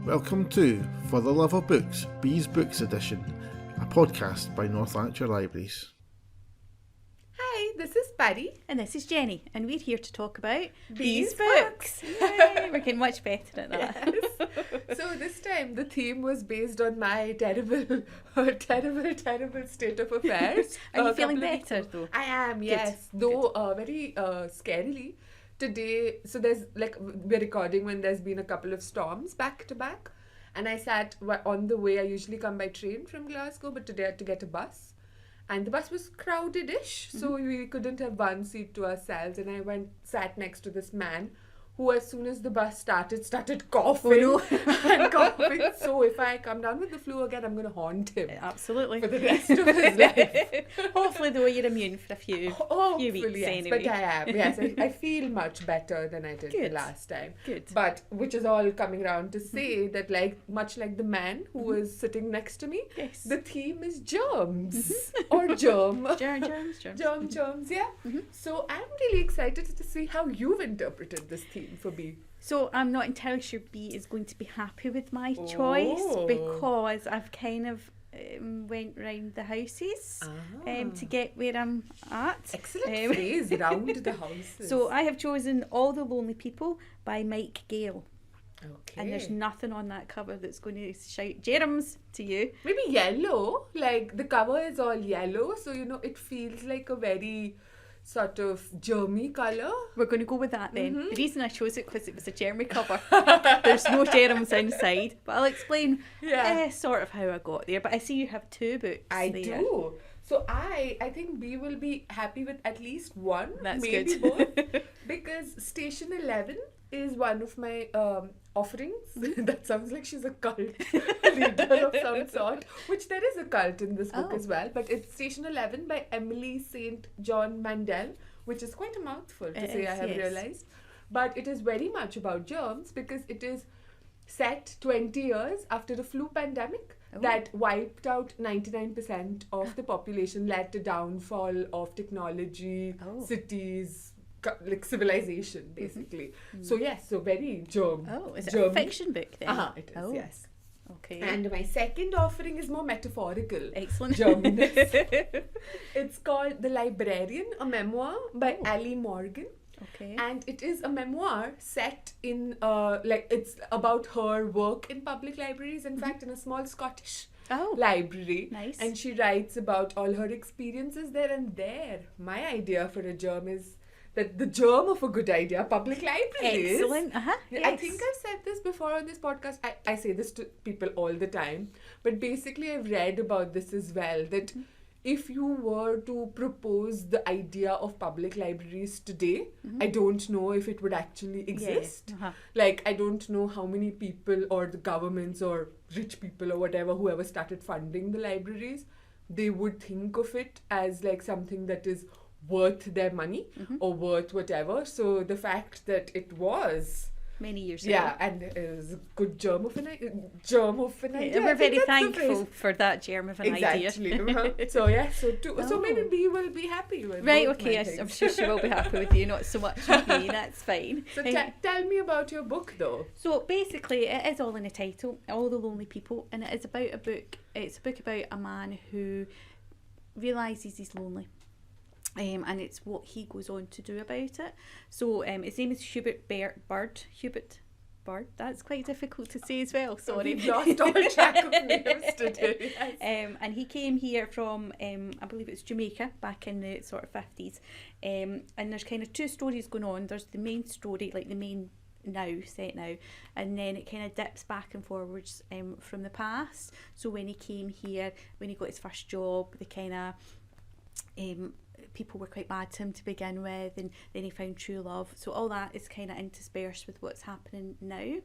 Welcome to For the Love of Books, Bees Books Edition, a podcast by North Lanarkshire Libraries. Hi, this is Pari. And this is Jenny, and we're here to talk about Bees books. Yay, we're getting much better at that. Yes. So this time the theme was based on my terrible state of affairs. Are you feeling better though? I am, yes. Good. Though very scarily. Today, so there's we're recording when there's been a couple of storms back to back. And I sat on the way. I usually come by train from Glasgow, but today I had to get a bus. And the bus was crowded-ish, so we couldn't have one seat to ourselves. And I sat next to this man who, as soon as the bus started coughing. Oh, no. And coughing. So if I come down with the flu again, I'm going to haunt him. Absolutely. For the rest of his life. Hopefully, though, you're immune for a few weeks yes, anyway. but I am. Yes, I feel much better than I did the last time. Good. But which is all coming around to say that, much like the man who was sitting next to me, Yes. the theme is germs or germ. Germs. Germs, yeah. So I'm really excited to see how you've interpreted this theme for me. So I'm not entirely sure B is going to be happy with my choice because I've kind of went round the houses to get where I'm at. Excellent phrase, round the houses. So I have chosen All the Lonely People by Mike Gale. Okay. And there's nothing on that cover that's going to shout germs to you. Maybe yellow, the cover is all yellow, so it feels like a very sort of germy colour. We're going to go with that then. The reason I chose it because it was a germy cover. There's no germs inside, but I'll explain sort of how I got there. But I see you have two books I there. do. So I think B will be happy with at least one, That's maybe good. both, because Station 11 is one of my offerings. That sounds like she's a cult leader of some sort, which there is a cult in this book as well. But it's Station 11 by Emily St. John Mandel, which is quite a mouthful to say, I have realised. But it is very much about germs because it is set 20 years after a flu pandemic that wiped out 99% of the population, led to downfall of technology, cities, civilization, basically. So so very germ. Oh, is it germ. a fiction book then? It is, yes. Okay. And my second offering is more metaphorical. Excellent. Germness. It's called The Librarian, a memoir by Ali Morgan. Okay. And it is a memoir set in, it's about her work in public libraries, in fact, in a small Scottish library. Nice. And she writes about all her experiences there. And my idea for a germ is that the germ of a good idea, public libraries. Excellent. Yes. I think I've said this before on this podcast. I say this to people all the time. But basically, I've read about this as well, that if you were to propose the idea of public libraries today, I don't know if it would actually exist. I don't know how many people or the governments or rich people or whatever, whoever started funding the libraries, they would think of it as something that is worth their money or worth whatever. So the fact that it was many years ago. Yeah, and it was a good germ of an idea. And we're very thankful for that germ of an idea. Exactly. So maybe B will be happy with Right, okay, yes, I'm sure she will be happy with you, not so much with me, that's fine. So tell me about your book though. So basically it is all in the title, All the Lonely People, and it is about it's a book about a man who realises he's lonely. And it's what he goes on to do about it. So his name is Hubert Bird. Hubert Bird. That's quite difficult to say as well. Sorry. We've lost all track of names today. Yes. And he came here from, I believe it's Jamaica, back in the sort of 50s. And there's kind of two stories going on. There's the main story, the main set now, and then it kind of dips back and forwards from the past. So when he came here, when he got his first job, the kind of people were quite bad to him to begin with, and then he found true love. So all that is kind of interspersed with what's happening now.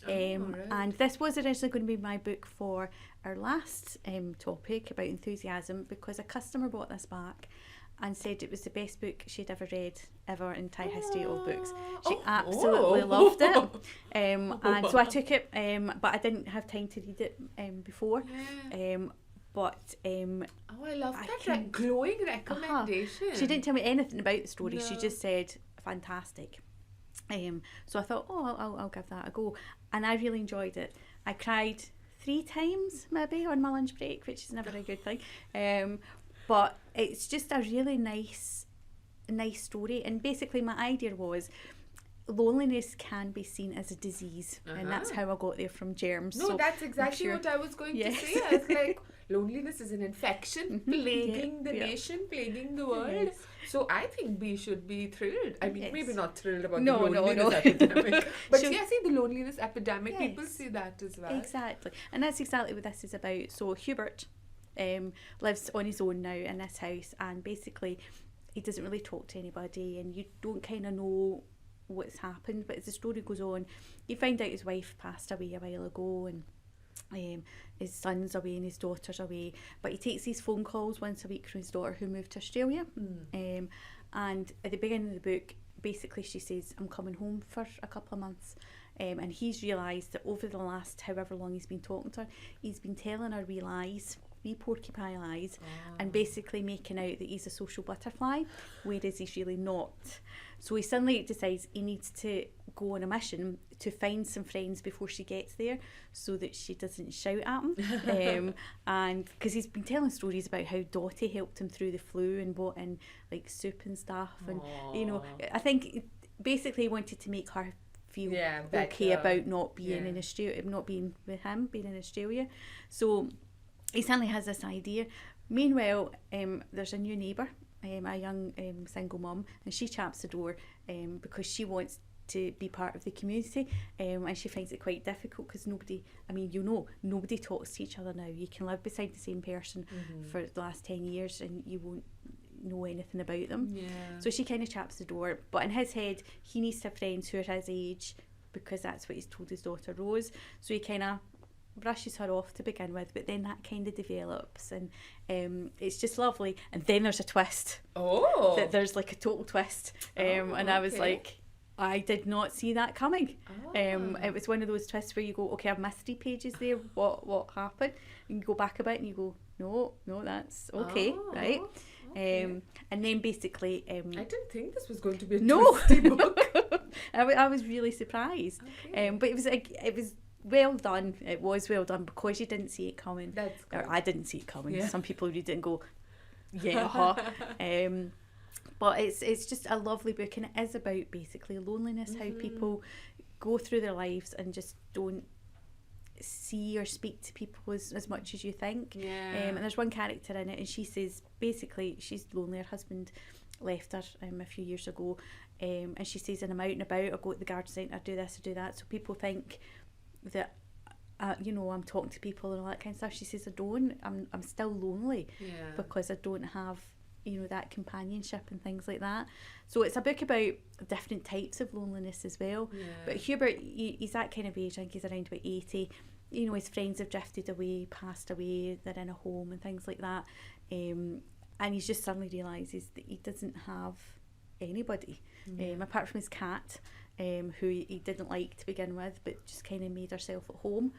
Right. And this was originally going to be my book for our last topic about enthusiasm, because a customer bought this back and said it was the best book she'd ever read in the entire history of books. She absolutely loved it. And so I took it, but I didn't have time to read it before. But I love that glowing recommendation. She didn't tell me anything about the story. No. She just said fantastic. So I thought, I'll give that a go. And I really enjoyed it. I cried 3 times maybe on my lunch break, which is never a good thing. But it's just a really nice story. And basically my idea was loneliness can be seen as a disease. And that's how I got there from Germs. No, so that's exactly what I was going to say. I was like, loneliness is an infection plaguing the nation, plaguing the world. Yes. So I think we should be thrilled. I mean, maybe not thrilled about No, the no, loneliness no. epidemic. But Sure. yeah, see the loneliness epidemic, people Yes. see that as well. Exactly. And that's exactly what this is about. So Hubert lives on his own now in this house, and basically he doesn't really talk to anybody, and you don't kind of know what's happened. But as the story goes on, you find out his wife passed away a while ago, and his son's away and his daughter's away, but he takes these phone calls once a week from his daughter who moved to Australia. And at the beginning of the book, basically she says, I'm coming home for a couple of months. And he's realised that over the last however long he's been talking to her, he's been telling her wee lies, wee porcupine lies, and basically making out that he's a social butterfly, whereas he's really not. So he suddenly decides he needs to go on a mission to find some friends before she gets there, so that she doesn't shout at him. And because he's been telling stories about how Dottie helped him through the flu and brought in like soup and stuff, and you know, I think basically he wanted to make her feel okay about not being in Australia, not being with him, being in Australia. So he suddenly has this idea. Meanwhile, there's a new neighbour, a young single mum, and she chaps the door because she wants to be part of the community, and she finds it quite difficult because nobody talks to each other now. You can live beside the same person for the last 10 years and you won't know anything about them. So she kind of chaps the door, but in his head he needs to have friends who are his age because that's what he's told his daughter Rose. So he kind of brushes her off to begin with, but then that kind of develops, and it's just lovely. And then there's a twist. There's like a total twist, and I was like, I did not see that coming. It was one of those twists where you go, okay, I've missed 3 pages there, what happened? And you go back a bit and you go, no, that's okay, right? Okay. And then basically I didn't think this was going to be a no twisty book. I was really surprised. But it was well done. It was well done because you didn't see it coming. That's good. Or I didn't see it coming. Yeah. Some people read it and go, but it's just a lovely book, and it is about basically loneliness, how people go through their lives and just don't see or speak to people as much as you think. And there's one character in it, and she says basically she's lonely. Her husband left her a few years ago, and she says, and I'm out and about, I go to the garden centre, do this, I do that. So people think that I'm talking to people and all that kind of stuff. She says, I don't. I'm still lonely because I don't have that companionship and things like that. So it's a book about different types of loneliness as well. But Hubert, he's that kind of age. I think he's around about 80. His friends have drifted away, passed away, they're in a home and things like that, and he just suddenly realises that he doesn't have anybody apart from his cat, who he didn't like to begin with, but just kind of made herself at home,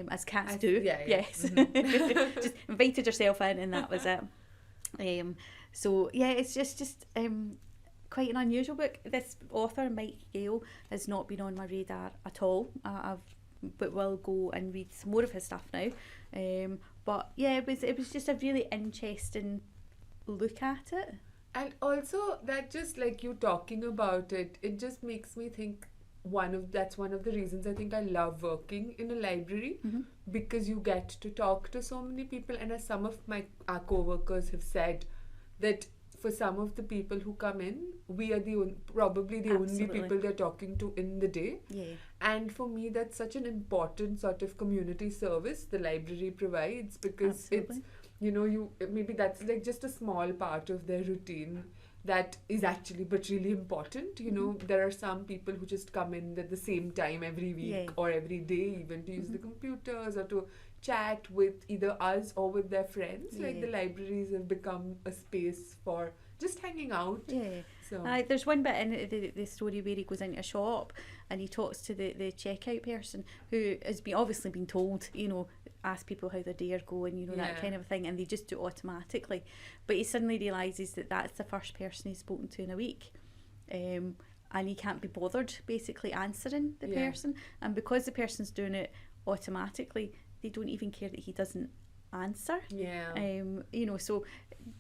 as cats do. Yes. Just invited herself in, and that was it. So yeah, it's just quite an unusual book. This author, Mike Gale, has not been on my radar at all. But will go and read some more of his stuff now. But yeah, it was just a really interesting look at it. And also that, just like you talking about it, it just makes me think that's one of the reasons I think I love working in a library, because you get to talk to so many people. And as some of our co-workers have said, that for some of the people who come in, we are probably the only people they're talking to in the day. And for me, that's such an important sort of community service the library provides, because it's maybe that's like just a small part of their routine that is actually but really important. There are some people who just come in at the same time every week or every day, even to use the computers or to chat with either us or with their friends. Like the libraries have become a space for just hanging out. So there's one bit in the story where he goes into a shop and he talks to the checkout person, who has obviously been told, ask people how their day are going, that kind of thing, and they just do it automatically. But he suddenly realises that that's the first person he's spoken to in a week. and you can't be bothered basically answering the person, and because the person's doing it automatically, they don't even care that he doesn't answer. You know, so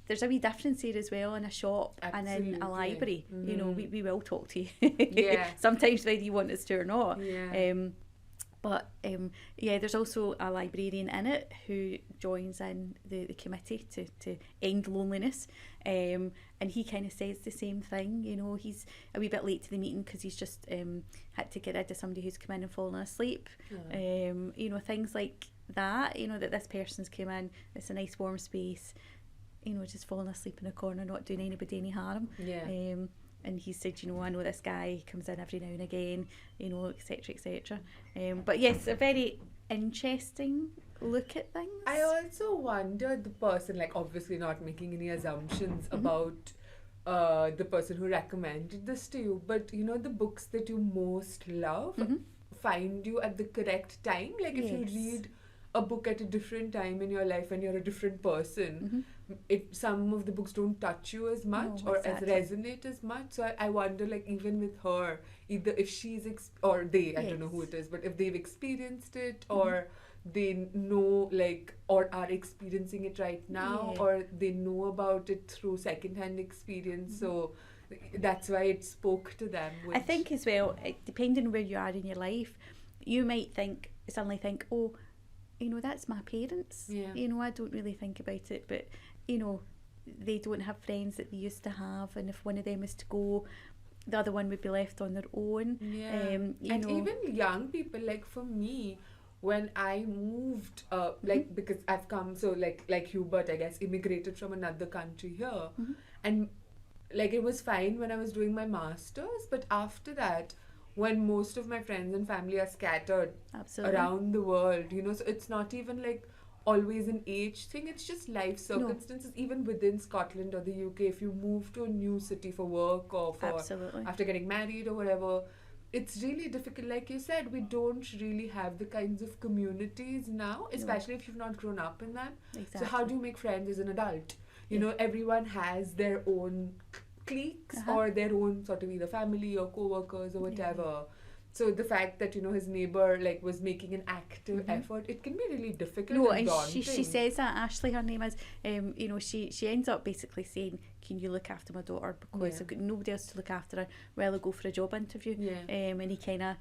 there's a wee difference here as well in a shop and in a library. You know, we will talk to you sometimes whether you want us to or not. But there's also a librarian in it who joins in the committee to end loneliness, and he kind of says the same thing. You know, he's a wee bit late to the meeting because he's just had to get rid of somebody who's come in and fallen asleep. You know, things like that. You know, that this person's come in, it's a nice warm space, you know, just falling asleep in a corner, not doing anybody any harm. And he said, you know, I know this guy, he comes in every now and again, you know, etc, etc. But yes, a very interesting look at things. I also wondered the person, like obviously not making any assumptions about the person who recommended this to you, but you know, the books that you most love find you at the correct time. Like if you read a book at a different time in your life and you're a different person, some of the books don't touch you as much or as resonate as much. So I wonder, like even with her, either if she's or they, I don't know who it is, but if they've experienced it or they know, like, or are experiencing it right now, or they know about it through secondhand experience. So that's why it spoke to them. I think as well, depending on where you are in your life, you might suddenly think, oh, you know, that's my parents. You know, I don't really think about it, but you know, they don't have friends that they used to have, and if one of them is to go, the other one would be left on their own. And even young people, like for me, when I moved, like because I've come, so like Hubert, I guess, immigrated from another country here, and like it was fine when I was doing my masters, but after that, when most of my friends and family are scattered around the world, you know, so it's not even like always an age thing, it's just life circumstances. Even within Scotland or the UK, if you move to a new city for work or for after getting married or whatever, it's really difficult. Like you said, we don't really have the kinds of communities now, especially if you've not grown up in them. So how do you make friends as an adult? You know, everyone has their own cliques or their own sort of either family or co-workers or whatever. So the fact that, you know, his neighbour like was making an active effort, it can be really difficult and daunting. She says that, Ashley, her name is, you know, she ends up basically saying, can you look after my daughter, because I've got nobody else to look after her, well, I'll go for a job interview. And he kind of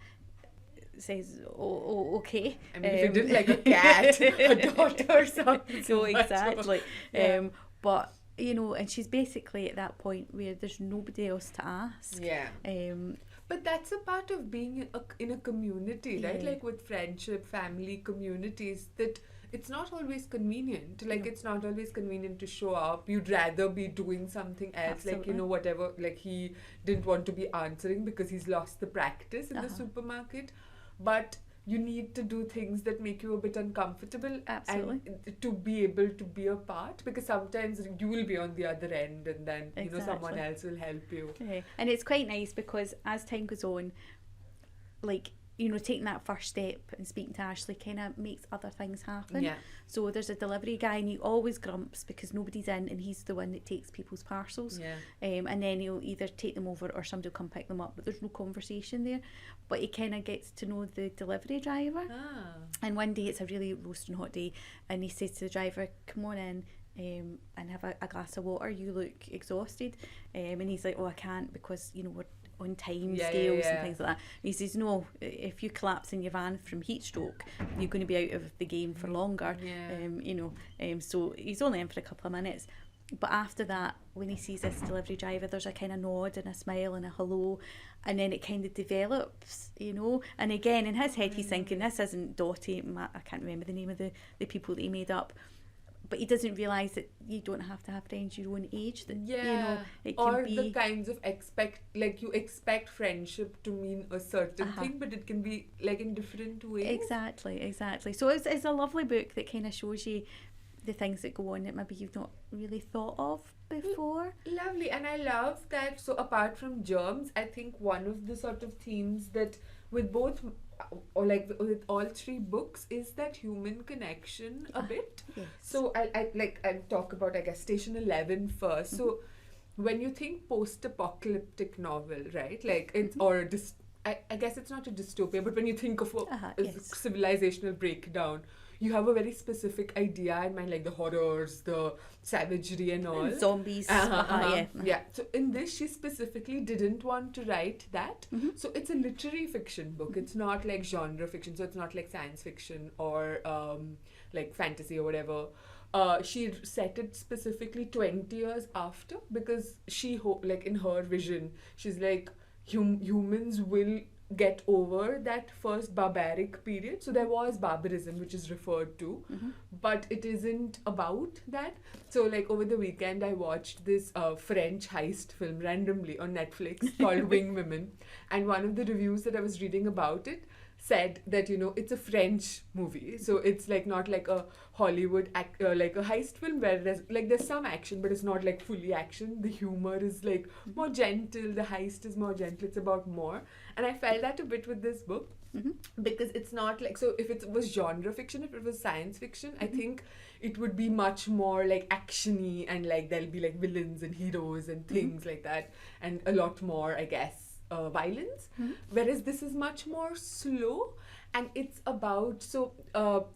says, oh, okay. I mean, if you did like a cat, a daughter or something. No, exactly. But you know, and she's basically at that point where there's nobody else to ask. But that's a part of being in a community, right? Like with friendship, family, communities, that it's not always convenient. Like it's not always convenient to show up. You'd rather be doing something else. Like, you know, whatever, like he didn't want to be answering because he's lost the practice in the supermarket. But you need to do things that make you a bit uncomfortable and to be able to be a part, because sometimes you will be on the other end and then you know someone else will help you. And it's quite nice because as time goes on, like, you know, taking that first step and speaking to Ashley kind of makes other things happen. So there's a delivery guy and he always grumps because nobody's in and he's the one that takes people's parcels. And then he'll either take them over or somebody will come pick them up, but there's no conversation there. But he kind of gets to know the delivery driver. And one day it's a really roasting hot day and he says to the driver, come on in and have a glass of water, you look exhausted. And he's like, oh, I can't because, you know, we're on time scales and things like that. And he says, no, if you collapse in your van from heat stroke, you're going to be out of the game for longer. You know, so he's only in for a couple of minutes. But after that, when he sees this delivery driver, there's a kind of nod and a smile and a hello, and then it kind of develops, you know. And again, in his head, he's thinking, this isn't Dottie, I can't remember the name of the people that he made up. But he doesn't realise that you don't have to have friends your own age. That, you know, it can or be the kinds of you expect friendship to mean a certain thing, but it can be like in different ways. Exactly. So it's a lovely book that kind of shows you the things that go on that maybe you've not really thought of before. Lovely. And I love that. So apart from Germs, I think one of the sort of themes that with both or like with all three books is that human connection a bit. So I talk about, I guess, Station 11 first. So when you think post-apocalyptic novel, right? Like it's or I guess it's not a dystopia, but when you think of a Yes. civilizational breakdown, you have a very specific idea in mind, like the horrors, the savagery, and all. Zombies. Yeah. So in this, she specifically didn't want to write that. So it's a literary fiction book. It's not like genre fiction. So it's not like science fiction or like fantasy or whatever. She set it specifically 20 years after, because like in her vision, she's like, humans will get over that first barbaric period. So there was barbarism, which is referred to, but it isn't about that. So like over the weekend, I watched this French heist film randomly on Netflix called Wing Women, and one of the reviews that I was reading about it said that, you know, it's a French movie, so it's like not like a Hollywood like a heist film where there's some action, but it's not like fully action. The humor is like more gentle, the heist is more gentle, it's about more. And I felt that a bit with this book, because it's not like, so if it was genre fiction, if it was science fiction, I think it would be much more like actiony, and like there'll be like villains and heroes and things like that, and a lot more, I guess, violence, whereas this is much more slow. And it's about, so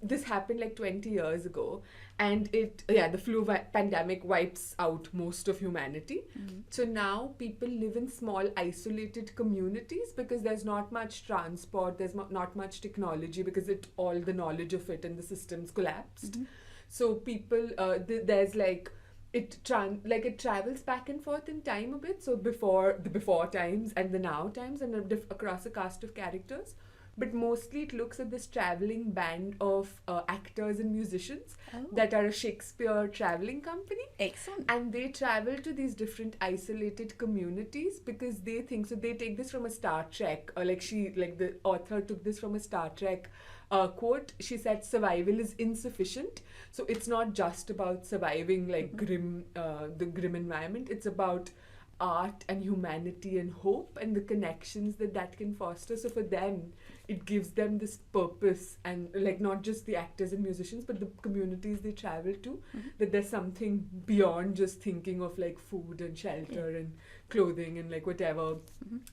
this happened like 20 years ago, and the flu pandemic wipes out most of humanity. So now people live in small isolated communities, because there's not much transport, there's not much technology, because all the knowledge of it and the systems collapsed. So people there's like it travels back and forth in time a bit. So before times and the now times, and across a cast of characters. But mostly it looks at this traveling band of actors and musicians that are a Shakespeare traveling company. Excellent. And they travel to these different isolated communities, because they think, so they take this from a Star Trek, or the author took this from a Star Trek quote. She said survival is insufficient. So it's not just about surviving like the grim environment. It's about art and humanity and hope and the connections that can foster. So for them, it gives them this purpose, and like not just the actors and musicians, but the communities they travel to, that there's something beyond just thinking of like food and shelter and clothing and like whatever.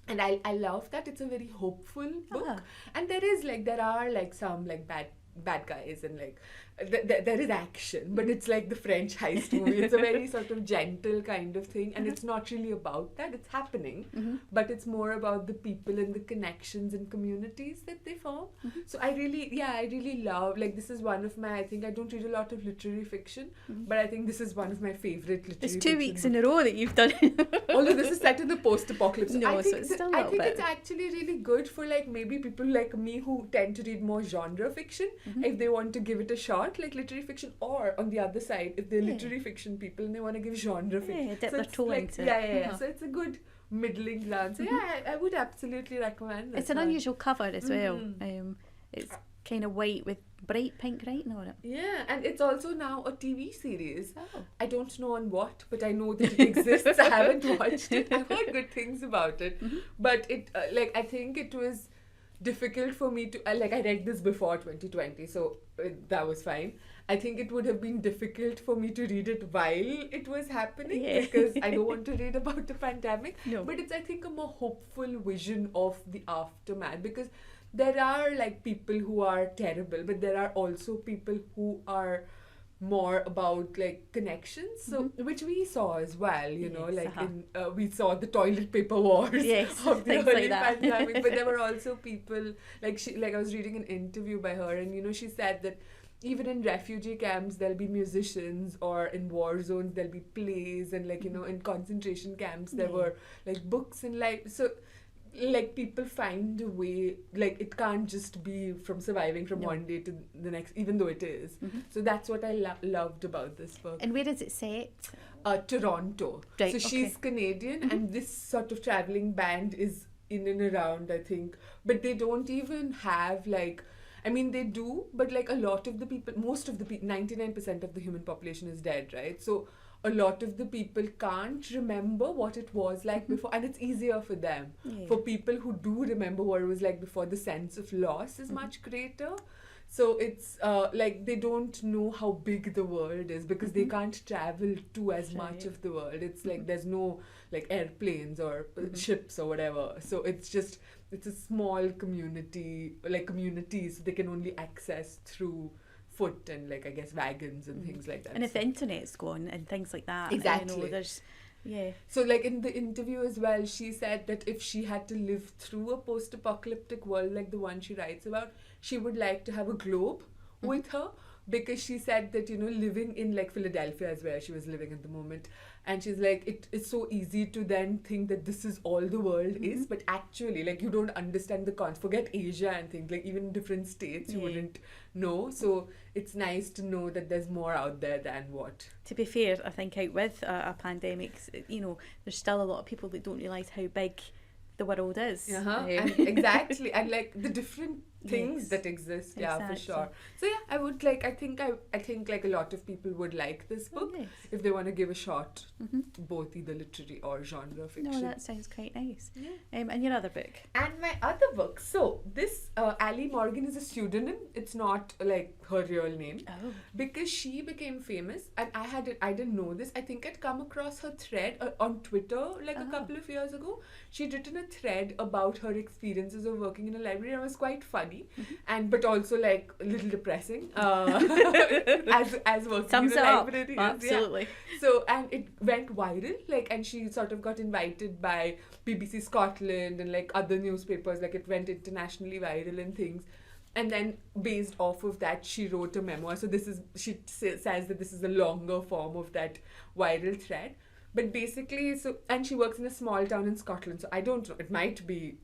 And I love that it's a very hopeful book. And there are like some like bad guys, and like there is action, but it's like the French heist movie. It's a very sort of gentle kind of thing, and it's not really about that. It's happening, but it's more about the people and the connections and communities that they form. So I really love, like, this is one of my, I think I don't read a lot of literary fiction, but I think this is one of my favorite literary It's 2 fiction weeks in a row that you've done. Although this is set in the post-apocalypse. No, I think, so it's still a I little think bit. it's actually really good for like maybe people like me who tend to read more genre fiction, if they want to give it a shot, like literary fiction, or on the other side, if they're literary fiction people and they want to give genre fiction. Dip their it's toe like, into it. yeah. So it's a good middling glance. So I would absolutely recommend this. It's an one. unusual cover as well. It's kind of white with bright pink writing on it. Yeah, and it's also now a TV series. Oh. I don't know on what, but I know that it exists. I haven't watched it. I've heard good things about it. But it, I think it was difficult for me to, I read this before 2020, so that was fine. I think it would have been difficult for me to read it while it was happening, because I don't want to read about the pandemic. No. But it's, I think, a more hopeful vision of the aftermath, because there are like people who are terrible, but there are also people who are more about like connections, so which we saw as well, you know, like we saw the toilet paper wars of the early pandemic, but there were also people like I was reading an interview by her, and you know, she said that even in refugee camps there'll be musicians, or in war zones there'll be plays, and like, you know, in concentration camps there were like books and like, so like people find a way, like it can't just be from surviving from one day to the next, even though it is. So that's what I loved about this book. And where is it set? Toronto. Right, so she's Canadian, and this sort of traveling band is in and around, I think, but they don't even have like, I mean they do, but like a lot of the people, most of the people, 99% of the human population is dead, right? So a lot of the people can't remember what it was like before, and it's easier for them. For people who do remember what it was like before, the sense of loss is much greater. So it's like they don't know how big the world is because they can't travel to as much of the world. It's like there's no like airplanes or ships or whatever. So it's a small community, like communities they can only access through foot and like I guess wagons and things like that. And if the internet's gone and things like that, Exactly. you know, there's So like in the interview as well, she said that if she had to live through a post-apocalyptic world like the one she writes about, she would like to have a globe with her, because she said that, you know, living in like Philadelphia is where she was living at the moment, and she's like it's so easy to then think that this is all the world is, but actually like you don't understand the forget Asia and things, like even different states you wouldn't know. So it's nice to know that there's more out there than what. To be fair, I think out with a pandemic, you know, there's still a lot of people that don't realise how big the world is. And exactly, and like the different things that exist, for sure. So I would like, I think like a lot of people would like this book if they want to give a shot, both either literary or genre fiction. No, that sounds quite nice. And your other book? And my other book, so this Ali Morgan is a pseudonym. It's not like her real name, because she became famous, and I didn't know this. I think I'd come across her thread on Twitter like a couple of years ago. She'd written a thread about her experiences of working in a library, and it was quite funny. But also like a little depressing as working Sums in a library. Absolutely. So, and it went viral, like, and she sort of got invited by BBC Scotland and like other newspapers, like it went internationally viral and things. And then based off of that, she wrote a memoir. So she says that this is a longer form of that viral thread. But basically, and she works in a small town in Scotland. So I don't know, it might be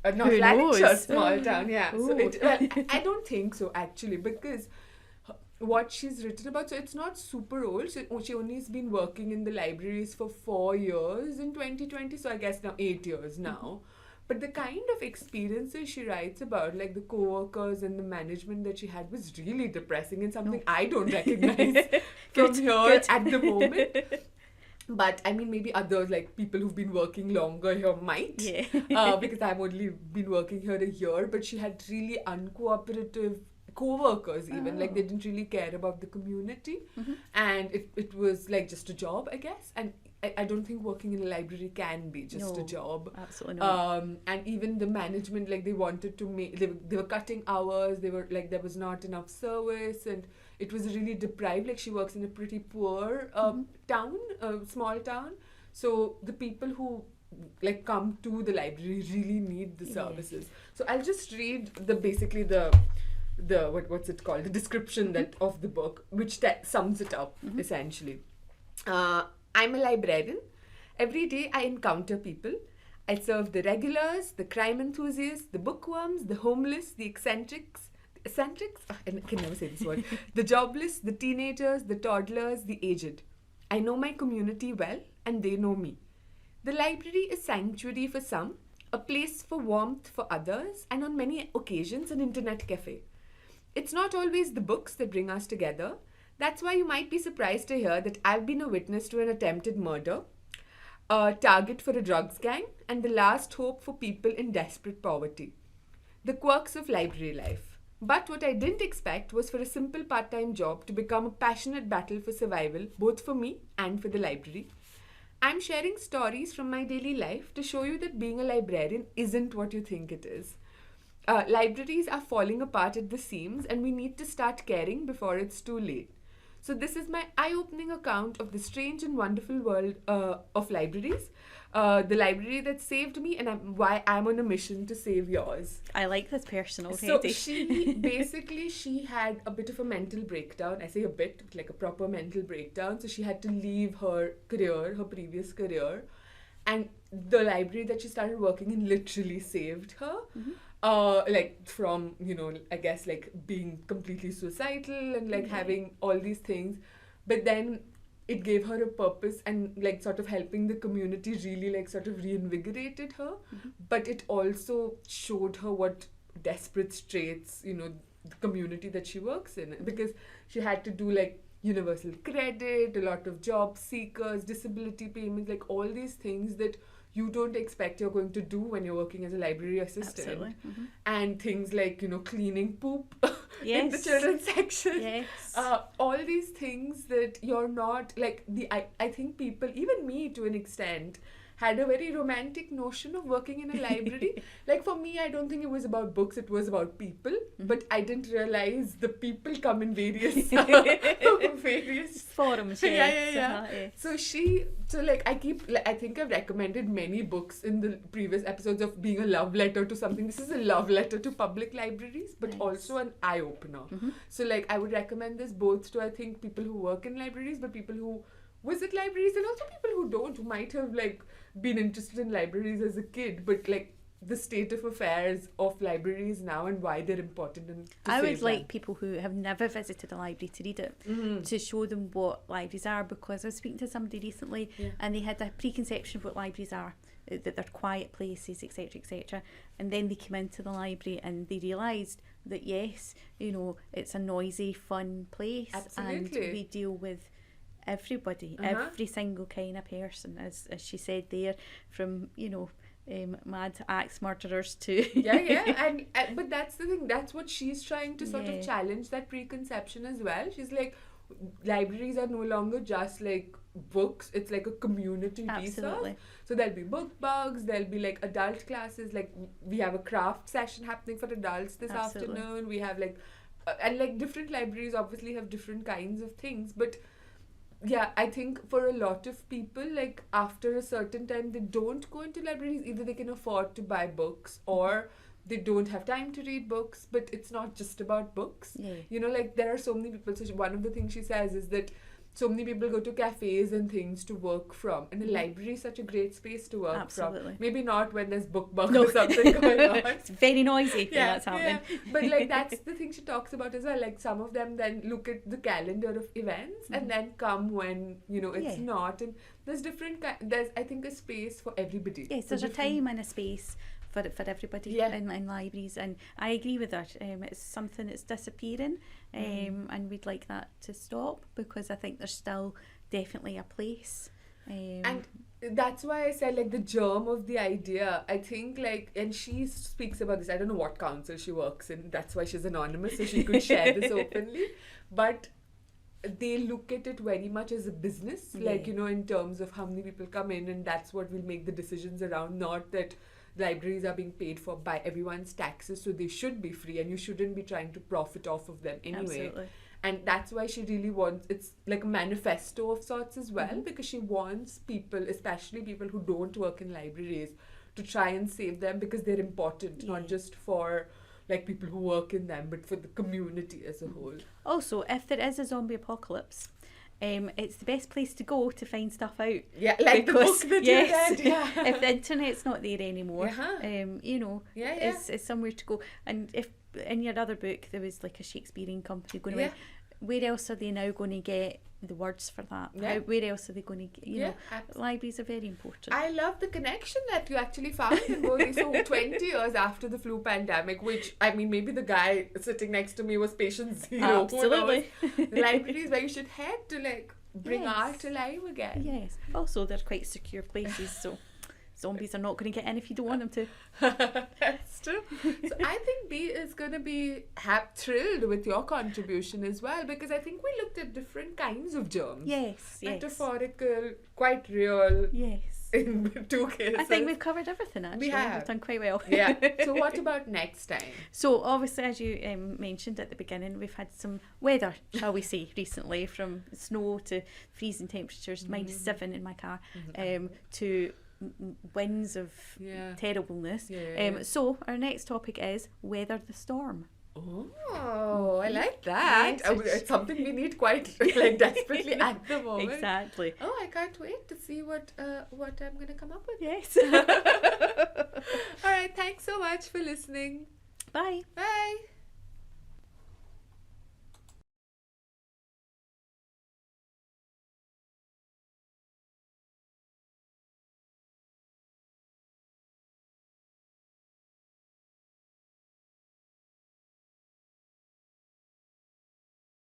not Lanarkshire, small town, So I don't think so actually, because what she's written about, so it's not super old. So she only has been working in the libraries for 4 years in 2020. So I guess now 8 years now. But the kind of experiences she writes about, like the co-workers and the management that she had, was really depressing and something I don't recognize from here at the moment. But I mean, maybe others, like people who've been working longer here might. Because I've only been working here a year. But she had really uncooperative co-workers even. Like they didn't really care about the community. And it was like just a job, I guess. And I don't think working in a library can be just a job. Absolutely not. And even the management, like they wanted to make, they were cutting hours. They were like, there was not enough service, and it was really deprived. Like she works in a pretty poor town, small town. So the people who like come to the library really need the services. So I'll just read basically the what's it called? The description of the book, which sums it up essentially. I'm a librarian. Every day I encounter people. I serve the regulars, the crime enthusiasts, the bookworms, the homeless, the eccentrics? I can never say this word. The jobless, the teenagers, the toddlers, the aged. I know my community well, and they know me. The library is sanctuary for some, a place for warmth for others, and on many occasions an internet cafe. It's not always the books that bring us together. That's why you might be surprised to hear that I've been a witness to an attempted murder, a target for a drugs gang, and the last hope for people in desperate poverty. The quirks of library life. But what I didn't expect was for a simple part-time job to become a passionate battle for survival, both for me and for the library. I'm sharing stories from my daily life to show you that being a librarian isn't what you think it is. Libraries are falling apart at the seams, and we need to start caring before it's too late. So this is my eye-opening account of the strange and wonderful world of libraries, the library that saved me, and why I'm on a mission to save yours. I like this personal. So she had a bit of a mental breakdown. I say a bit, like a proper mental breakdown. So she had to leave her previous career, and the library that she started working in literally saved her. Like from, I guess like being completely suicidal and like having all these things. But then it gave her a purpose, and like sort of helping the community really like sort of reinvigorated her. But it also showed her what desperate straits, the community that she works in, because she had to do like universal credit, a lot of job seekers, disability payments, like all these things that you don't expect you're going to do when you're working as a library assistant. Absolutely. And things like, cleaning poop in the Yes. children's section. Yes. All these things that you're not like I think people, even me to an extent, had a very romantic notion of working in a library. Like for me, I don't think it was about books, it was about people. But I didn't realize the people come in various various Forums, yeah, yes. yeah. Yes. So like I think I've recommended many books in the previous episodes of being a love letter to something. This is a love letter to public libraries, but Nice. also an eye opener. So like I would recommend this both to, I think, people who work in libraries, but people who visit libraries, and also people who don't, who might have like been interested in libraries as a kid, but like the state of affairs of libraries now and why they're important. And I would like people who have never visited a library to read it, to show them what libraries are, because I was speaking to somebody recently and they had a preconception of what libraries are, that they're quiet places, etc., etc. And then they came into the library and they realised that yes, you know, it's a noisy, fun place. Absolutely. And we deal with everybody, every single kind of person, as she said there, from, you know, mad axe murderers to and but that's the thing, that's what she's trying to sort of challenge, that preconception as well. She's like, libraries are no longer just like books, it's like a community resource. So there'll be book bugs, there'll be like adult classes, like we have a craft session happening for adults this afternoon, we have like and like different libraries obviously have different kinds of things, but yeah, I think for a lot of people, like after a certain time, they don't go into libraries. Either they can afford to buy books or they don't have time to read books. But it's not just about books. You know, like there are so many people. So one of the things she says is that so many people go to cafes and things to work from, and the library is such a great space to work from. Maybe not when there's book bug or something going on. It's very noisy when that's happening. But like that's the thing she talks about as well. Like some of them then look at the calendar of events and then come when, you know, it's not. And there's different there's, I think, a space for everybody. Yes, there's a time and a space for everybody in libraries, and I agree with that. It's something that's disappearing, and we'd like that to stop, because I think there's still definitely a place. And that's why I said like the germ of the idea, I think, like, and she speaks about this, I don't know what council she works in, that's why she's anonymous, so she could share this openly, but they look at it very much as a business, like, you know, in terms of how many people come in, and that's what will make the decisions around, not that libraries are being paid for by everyone's taxes, so they should be free and you shouldn't be trying to profit off of them anyway. Absolutely. And that's why she really wants, it's like a manifesto of sorts as well, because she wants people, especially people who don't work in libraries, to try and save them, because they're important, not just for like people who work in them, but for the community as a whole. Also, if there is a zombie apocalypse, it's the best place to go to find stuff out. Yeah, like because, the book that you read. Yeah. If the internet's not there anymore, you know, it's somewhere to go. And if in your other book there was like a Shakespearean company going away, where else are they now going to get the words for that? Where else are they going to get, you know, libraries are very important. I love the connection that you actually found in Bodhi. So 20 years after the flu pandemic, which, I mean, maybe the guy sitting next to me was patient zero. Absolutely. The libraries where you should head to like bring art alive again. Yes. Also, they're quite secure places, so zombies are not going to get in if you don't want them to. That's true. So I think B is going to be thrilled with your contribution as well, because I think we looked at different kinds of germs. Yes. Metaphorical, quite real. Yes. In two cases. I think we've covered everything, actually. We have. We've done quite well. Yeah. So what about next time? So obviously, as you mentioned at the beginning, we've had some weather, shall we say, recently, from snow to freezing temperatures, -7 in my car, to winds of terribleness. So our next topic is weather the storm. Oh, I like that. Yes. It's something we need quite like desperately at the moment. Exactly. Oh, I can't wait to see what I'm going to come up with. Yes. All right, thanks so much for listening. Bye. Bye.